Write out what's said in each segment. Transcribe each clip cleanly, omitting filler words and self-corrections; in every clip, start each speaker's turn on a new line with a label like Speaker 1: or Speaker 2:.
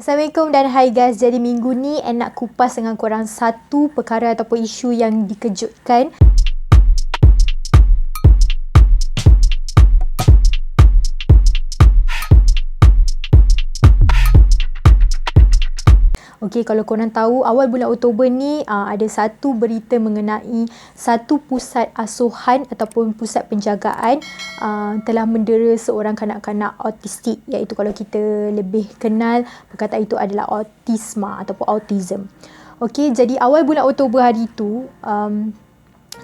Speaker 1: Assalamualaikum dan hai guys. Jadi minggu ni nak kupas dengan korang satu perkara ataupun isu yang dikejutkan. Okey, kalau korang tahu awal bulan Oktober ni ada satu berita mengenai satu pusat asuhan ataupun pusat penjagaan telah mendera seorang kanak-kanak autistik, iaitu kalau kita lebih kenal perkataan itu adalah autisma ataupun autism. Okey, jadi awal bulan Oktober hari itu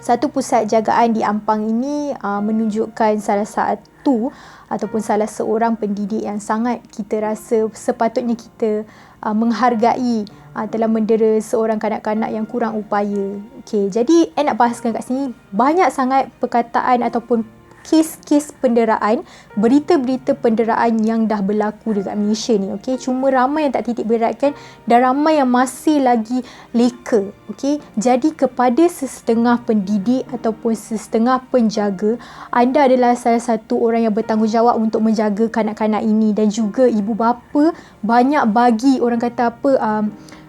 Speaker 1: satu pusat jagaan di Ampang ini menunjukkan salah satu ataupun salah seorang pendidik yang sangat kita rasa sepatutnya kita menghargai telah mendera seorang kanak-kanak yang kurang upaya. Okey, jadi nak bahaskan kat sini banyak sangat perkataan ataupun kes-kes penderaan, berita-berita penderaan yang dah berlaku dekat Malaysia ni. Okey, cuma ramai yang tak titik beratkan dan ramai yang masih lagi leka. Okey, jadi kepada sesetengah pendidik ataupun sesetengah penjaga, anda adalah salah satu orang yang bertanggungjawab untuk menjaga kanak-kanak ini, dan juga ibu bapa banyak bagi orang kata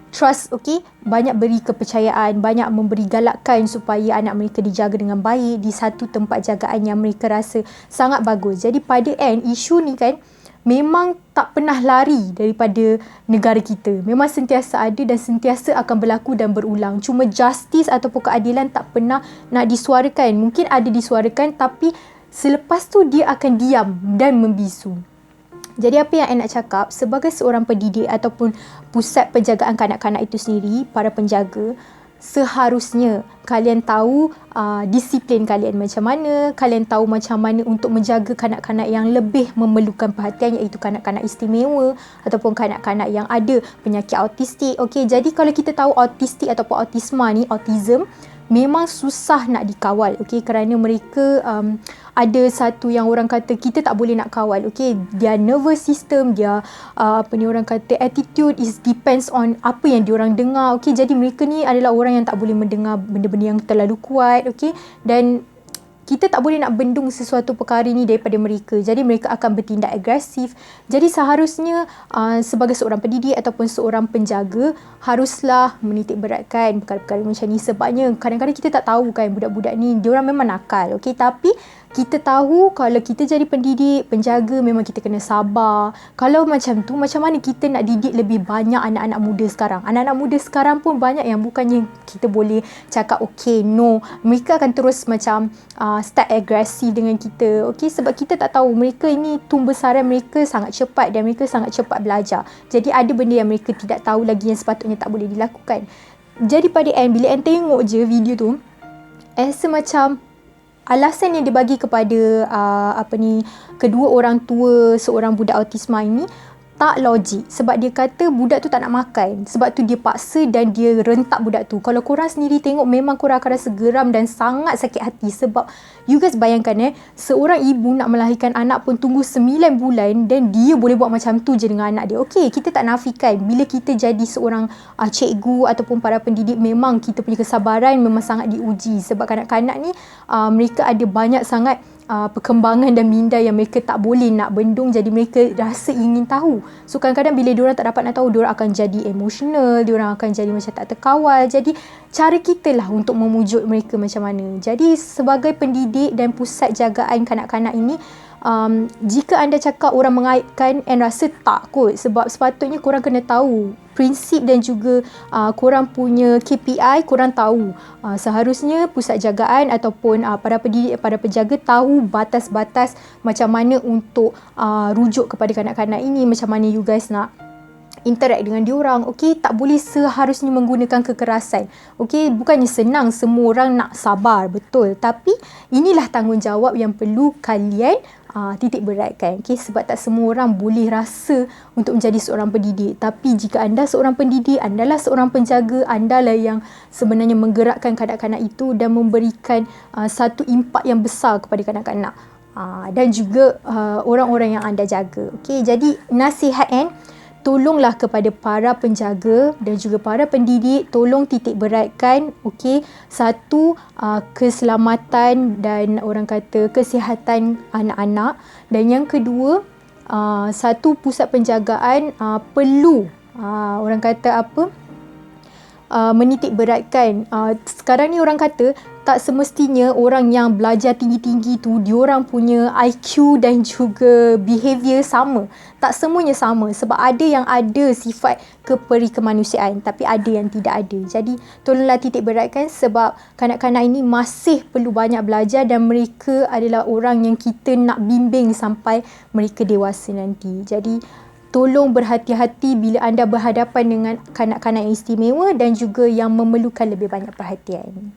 Speaker 1: trust, okey, banyak beri kepercayaan, banyak memberi galakan supaya anak mereka dijaga dengan baik di satu tempat jagaan yang mereka rasa sangat bagus. Jadi pada isu ni kan memang tak pernah lari daripada negara kita. Memang sentiasa ada dan sentiasa akan berlaku dan berulang. Cuma justice ataupun keadilan tak pernah nak disuarakan. Mungkin ada disuarakan tapi selepas tu dia akan diam dan membisu. Jadi apa yang nak cakap, sebagai seorang pendidik ataupun pusat penjagaan kanak-kanak itu sendiri, para penjaga, seharusnya kalian tahu disiplin kalian macam mana, kalian tahu macam mana untuk menjaga kanak-kanak yang lebih memerlukan perhatian, iaitu kanak-kanak istimewa ataupun kanak-kanak yang ada penyakit autistik. Okey, jadi kalau kita tahu autistik ataupun autisma ni, autism, memang susah nak dikawal, okey, kerana mereka ada satu yang orang kata kita tak boleh nak kawal, okey, dia nervous system, dia orang kata attitude is depends on apa yang diorang dengar, okey, jadi mereka ni adalah orang yang tak boleh mendengar benda-benda yang terlalu kuat, okey, dan kita tak boleh nak bendung sesuatu perkara ni daripada mereka. Jadi mereka akan bertindak agresif. Jadi seharusnya sebagai seorang pendidik ataupun seorang penjaga haruslah menitik beratkan perkara-perkara macam ni. Sebabnya kadang-kadang kita tak tahu kan budak-budak ni diorang memang nakal. Okey, tapi kita tahu kalau kita jadi pendidik, penjaga, memang kita kena sabar. Kalau macam tu, macam mana kita nak didik lebih banyak anak-anak muda sekarang? Anak-anak muda sekarang pun banyak yang bukannya kita boleh cakap okay, no. Mereka akan terus macam start agresif dengan kita. Okay, sebab kita tak tahu mereka ini tumbesaran mereka sangat cepat dan mereka sangat cepat belajar. Jadi ada benda yang mereka tidak tahu lagi yang sepatutnya tak boleh dilakukan. Jadi pada bila tengok je video tu, rasa macam alasan yang dibagi kepada kedua orang tua seorang budak autisma ini tak logik. Sebab dia kata budak tu tak nak makan, sebab tu dia paksa dan dia rentak budak tu. Kalau korang sendiri tengok, memang korang akan rasa geram dan sangat sakit hati. Sebab you guys bayangkan seorang ibu nak melahirkan anak pun tunggu 9 bulan dan dia boleh buat macam tu je dengan anak dia. Okey, kita tak nafikan bila kita jadi seorang cikgu ataupun para pendidik, memang kita punya kesabaran memang sangat diuji. Sebab kanak-kanak ni mereka ada banyak sangat perkembangan dan minda yang mereka tak boleh nak bendung, jadi mereka rasa ingin tahu. So kadang-kadang bila diorang tak dapat nak tahu, diorang akan jadi emosional, diorang akan jadi macam tak terkawal. Jadi cara kita lah untuk memujuk mereka macam mana. Jadi sebagai pendidik dan pusat jagaan kanak-kanak ini, jika anda cakap orang mengaibkan, rasa tak kot. Sebab sepatutnya korang kena tahu prinsip dan juga korang punya KPI, korang tahu. Seharusnya pusat jagaan ataupun para pendidik, para penjaga tahu batas-batas macam mana untuk rujuk kepada kanak-kanak ini, macam mana you guys nak interact dengan diorang. Okey, tak boleh seharusnya menggunakan kekerasan. Okey, bukannya senang semua orang nak sabar, betul, tapi inilah tanggungjawab yang perlu kalian titik beratkan. Okey, sebab tak semua orang boleh rasa untuk menjadi seorang pendidik. Tapi jika anda seorang pendidik, andalah seorang penjaga, andalah yang sebenarnya menggerakkan kanak-kanak itu dan memberikan satu impak yang besar kepada kanak-kanak dan juga orang-orang yang anda jaga. Okey, jadi nasihat tolonglah kepada para penjaga dan juga para pendidik, tolong titik beratkan, okey, satu, keselamatan dan orang kata kesihatan anak-anak, dan yang kedua, satu pusat penjagaan perlu orang kata apa, menitik beratkan. Sekarang ni orang kata tak semestinya orang yang belajar tinggi-tinggi tu diorang punya IQ dan juga behavior sama. Tak semuanya sama, sebab ada yang ada sifat keperikemanusiaan tapi ada yang tidak ada. Jadi tolonglah titik beratkan, sebab kanak-kanak ini masih perlu banyak belajar dan mereka adalah orang yang kita nak bimbing sampai mereka dewasa nanti. Jadi tolong berhati-hati bila anda berhadapan dengan kanak-kanak yang istimewa dan juga yang memerlukan lebih banyak perhatian.